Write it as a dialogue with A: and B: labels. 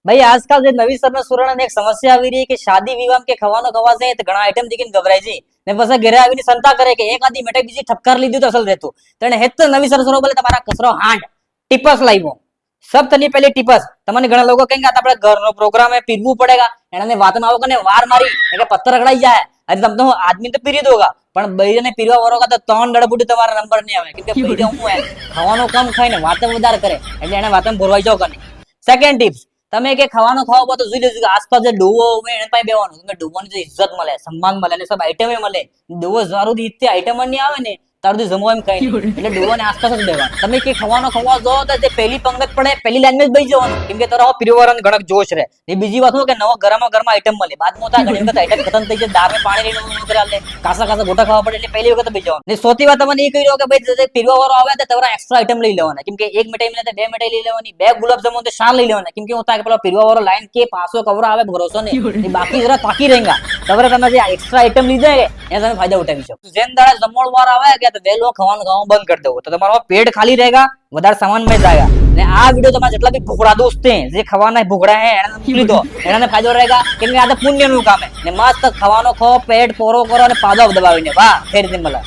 A: भाई आजकल જે નવી સરના સુરણાને એક સમસ્યા આવી રહી કે શાદી વિવાહ કે ખવાનો ખવાશે તો ઘણા આઈટમ દીકીને ગભરાય છે ને પછી ઘરે આવીને સંતા કરે કે એક આદી મીઠાઈ બીજી ઠપકાર લીધું તો અસલ રહેતું તને હેત નવી સર બોલે તમારા કસરો હાંડ ટીપસ લાવ્યો सब तनी पहले टीपस तमने घણા લોકો કહેંગે આ આપણે ઘરનો પ્રોગ્રામ હે પીરવું પડેગા એનાને વાતમાં આવો કને વાર મારી એટલે પત્તર રગડાઈ જાય અરે તમ તો આદમી તો પીરી દોગા પણ બૈરાને પીરવા વરોગા તો ત્રણ દડબુડી તમારા નંબર નહીં આવે કેમ કે બૈરા હું હે ખાવાનો કમ ખાઈને વાત વધારે કરે એટલે એને વાતમાં ભરવાઈ જાવ કને સેકન્ડ ટિપ્સ તમે કે ખાવાનો ખાવો તો જોઈ લેજો આસપાસ જે ડોવો હોય એને પાસે બેવાનું તમે ડોવાની જે ઇજ્જત મળે સન્માન મળે અને સબ આઈટમે મળે ડોવો જારું ઈતે આઈટમ નહીં આવે ને તારું જમવા એમ કઈ એટલે ડોવાની આસપાસ જ બેવાનું તમે કે ખાવાનો ખવા જો તો જે પહેલી પંગત પડે પહેલી લાઈન માં જ બેસી જવાનું કેમ કે તારો પીરવારાને ઘણક જોશ રહે એ બીજી વાત હું કે નવો ગરમા ગરમા આઈટમ મળે બાદ મોટા ઘણી વખત આઈટમ ખતમ થઈ જાય દાળ પાણી લઈને ઉતરા લે કાસા કાસા ગોટા ખાવા પડે એટલે પહેલી વખત બેસી જવાનું ને સૌથી વાત તમને એ કહી રહ્યો કે ભાઈ જે પીરવાવાળો આવે તો તમારા એક્સ્ટ્રા આઈટમ લઈ લેવાના કેમ કે એક મીઠાઈ મળે તો બે મીઠાઈ લઈ લેવાની બે ગુલાબ જામુન તો શાન લઈ લેવાના કેમ કે હું તાકે પેલો પીરવાવાળો લાઈન કે 500 કવર આવે ભરોસો નહીં એ બાકી જરા તાકી રહેંગા તમારે તમે જે એક્સ્ટ્રા આઈટમ લીધા કે એના તમે ફાયદા ઉઠાવી શકો જેમ દાડા જમણ વાર આવે કે તો વેલો ખાવાનું बंद कर दो तो तुम्हारा पेट खाली रहेगा વધારે સામાન में जाएगा ने आ वीडियो તમારા જેટલા બી ભૂખડા દોસ્ત હે જે ખવાના ભૂખડા હે એને મોકલી દો એને ફાયદો रहेगा કેમ કે આ તો પુણ્યનું કામ હે ને મસ્ત ખાવાનો ખો પેટ પોરો કરો અને પાદો દબાવીને વાહ ફેર દે मला